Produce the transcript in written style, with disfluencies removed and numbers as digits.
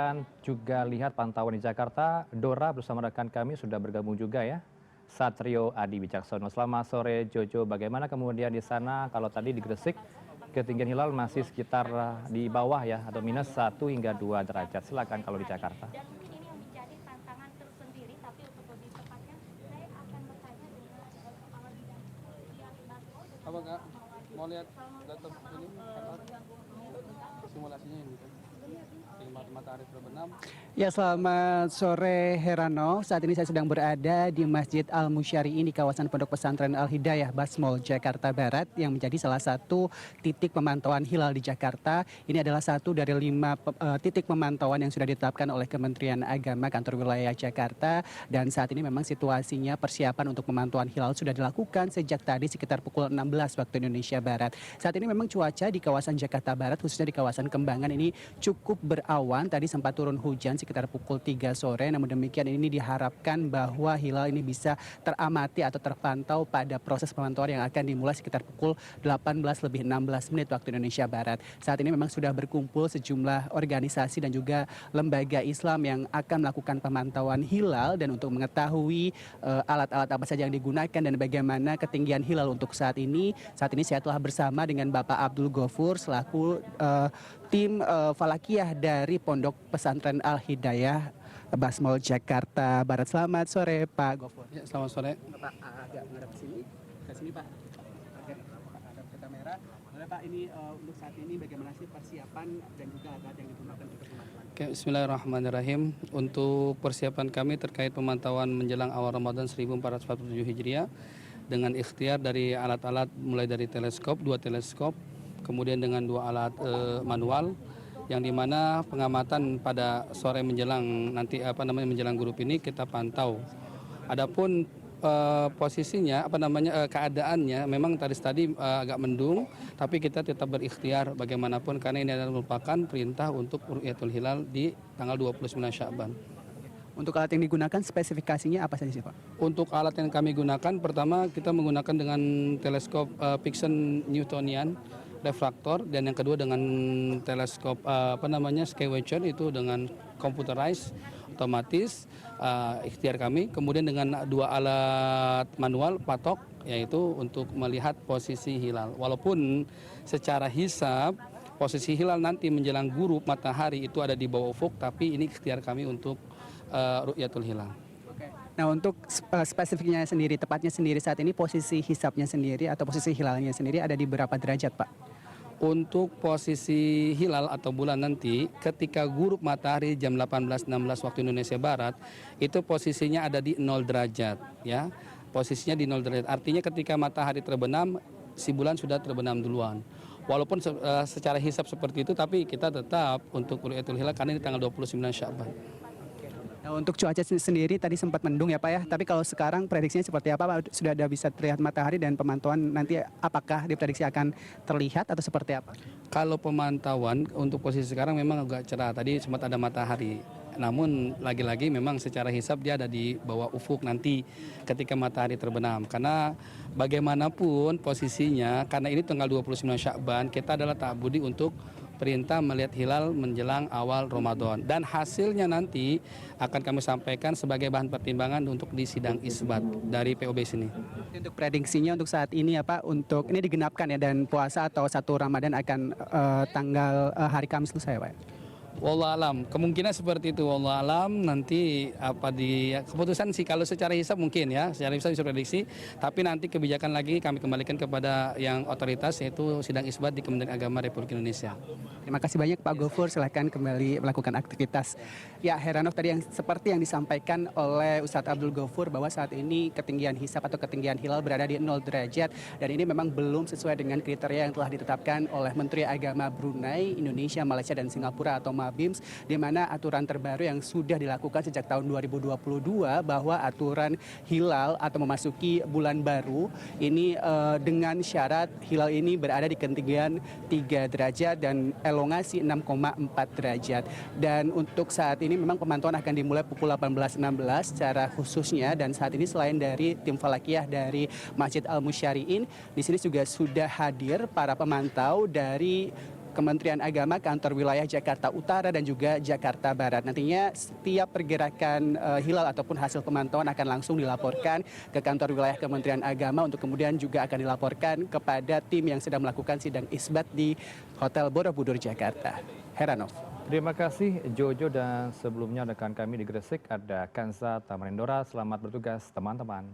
Dan juga lihat pantauan di Jakarta, Dora bersama rekan kami sudah bergabung juga ya. Satrio Adi Wicaksono. Selamat sore Jojo, bagaimana kemudian di sana kalau tadi di Gresik ketinggian hilal masih sekitar di bawah ya atau minus 1 hingga 2 derajat. Silakan kalau di Jakarta. Dan mungkin ini yang menjadi tantangan tersendiri, tapi untuk lebih tepatnya saya akan bertanya dengan Kepala Bidang Yang Basmo. Apa Kak? Mau lihat data ini simulasinya ini kan? Matahari terbenam. Ya, selamat sore Herano. Saat ini saya sedang berada di Masjid Al-Musyari'in di kawasan Pondok Pesantren Al-Hidayah, Basmol, Jakarta Barat, yang menjadi salah satu titik pemantauan hilal di Jakarta. Ini adalah satu dari 5 titik pemantauan yang sudah ditetapkan oleh Kementerian Agama Kantor Wilayah Jakarta. Dan saat ini memang situasinya persiapan untuk pemantauan hilal sudah dilakukan sejak tadi sekitar pukul 16 waktu Indonesia Barat. Saat ini memang cuaca di kawasan Jakarta Barat, khususnya di kawasan Kembangan ini cukup berawan. Tadi sempat turun hujan sekitar pukul 3 sore. Namun demikian ini diharapkan bahwa hilal ini bisa teramati atau terpantau pada proses pemantauan yang akan dimulai sekitar pukul 18:16 waktu Indonesia Barat. Saat ini memang sudah berkumpul sejumlah organisasi dan juga lembaga Islam yang akan melakukan pemantauan hilal, dan untuk mengetahui alat-alat apa saja yang digunakan dan bagaimana ketinggian hilal untuk saat ini saya telah bersama dengan Bapak Abdul Ghafur selaku tim Falakiyah dari Pondok Pesantren Al-Hidayah, Basmol, Jakarta Barat. Selamat sore Pak Ghafur. Ya, selamat sore. Pak agak menghadap ke sini Pak. Oke, menghadap ke kamera. Boleh Pak, ini untuk saat ini bagaimana sih persiapan dan juga alat yang digunakan untuk pemantauan? Oke, bismillahirrahmanirrahim. Untuk persiapan kami terkait pemantauan menjelang awal Ramadan 1447 Hijriah dengan ikhtiar dari alat-alat mulai dari teleskop, 2 teleskop, kemudian dengan 2 alat manual, yang dimana pengamatan pada sore menjelang nanti menjelang grup ini kita pantau. Adapun posisinya keadaannya memang tadi agak mendung, tapi kita tetap berikhtiar bagaimanapun karena ini adalah merupakan perintah untuk Ru'yatul Hilal di tanggal 29 Sya'ban. Untuk alat yang digunakan spesifikasinya apa saja sih Pak? Untuk alat yang kami gunakan, pertama kita menggunakan dengan teleskop Pixel Newtonian refraktor, dan yang kedua dengan teleskop Skywatcher itu dengan computerized otomatis, ikhtiar kami. Kemudian dengan 2 alat manual patok, yaitu untuk melihat posisi hilal. Walaupun secara hisab posisi hilal nanti menjelang gurub matahari itu ada di bawah ufuk, tapi ini ikhtiar kami untuk Ru'yatul Hilal. Nah, untuk spesifiknya sendiri, tepatnya sendiri saat ini posisi hisabnya sendiri atau posisi hilalnya sendiri ada di berapa derajat Pak? Untuk posisi hilal atau bulan nanti ketika gurub matahari jam 18.16 waktu Indonesia Barat, itu posisinya ada di 0 derajat ya. Posisinya di 0 derajat. Artinya ketika matahari terbenam, si bulan sudah terbenam duluan. Walaupun secara hisab seperti itu, tapi kita tetap untuk Ru'yatul Hilal karena ini tanggal 29 Sya'ban. Nah, untuk cuaca sendiri tadi sempat mendung ya Pak ya, tapi kalau sekarang prediksinya seperti apa Pak? Sudah ada bisa terlihat matahari, dan pemantauan nanti apakah diprediksi akan terlihat atau seperti apa? Kalau pemantauan untuk posisi sekarang memang agak cerah, tadi sempat ada matahari. Namun lagi-lagi memang secara hisab dia ada di bawah ufuk nanti ketika matahari terbenam. Karena bagaimanapun posisinya, karena ini tanggal 29 Sya'ban, kita adalah ta'budi untuk perintah melihat hilal menjelang awal Ramadan, dan hasilnya nanti akan kami sampaikan sebagai bahan pertimbangan untuk di sidang isbat dari POB sini. Untuk prediksinya untuk saat ini ya Pak, untuk ini digenapkan ya, dan puasa atau 1 Ramadan akan tanggal hari Kamis selesai Pak? Wallahualam, kemungkinan seperti itu. Wallahualam, nanti keputusan sih kalau secara hisab mungkin ya, secara hisab bisa prediksi, tapi nanti kebijakan lagi kami kembalikan kepada yang otoritas, yaitu sidang isbat di Kementerian Agama Republik Indonesia. Terima kasih banyak Pak Ghafur, silahkan kembali melakukan aktivitas. Ya Heranov, tadi yang seperti yang disampaikan oleh Ustadz Abdul Ghafur bahwa saat ini ketinggian hisab atau ketinggian hilal berada di 0 derajat, dan ini memang belum sesuai dengan kriteria yang telah ditetapkan oleh Menteri Agama Brunei, Indonesia, Malaysia, dan Singapura atau BIMS, di mana aturan terbaru yang sudah dilakukan sejak tahun 2022 bahwa aturan hilal atau memasuki bulan baru ini dengan syarat hilal ini berada di ketinggian 3 derajat dan elongasi 6,4 derajat. Dan untuk saat ini memang pemantauan akan dimulai pukul 18.16 secara khususnya, dan saat ini selain dari tim Falakiyah dari Masjid Al-Musyari'in, di sini juga sudah hadir para pemantau dari Kementerian Agama, kantor wilayah Jakarta Utara dan juga Jakarta Barat. Nantinya setiap pergerakan hilal ataupun hasil pemantauan akan langsung dilaporkan ke kantor wilayah Kementerian Agama untuk kemudian juga akan dilaporkan kepada tim yang sedang melakukan sidang isbat di Hotel Borobudur, Jakarta. Heranov. Terima kasih Jojo, dan sebelumnya rekan kami di Gresik ada Kanza Tamarindora. Selamat bertugas teman-teman.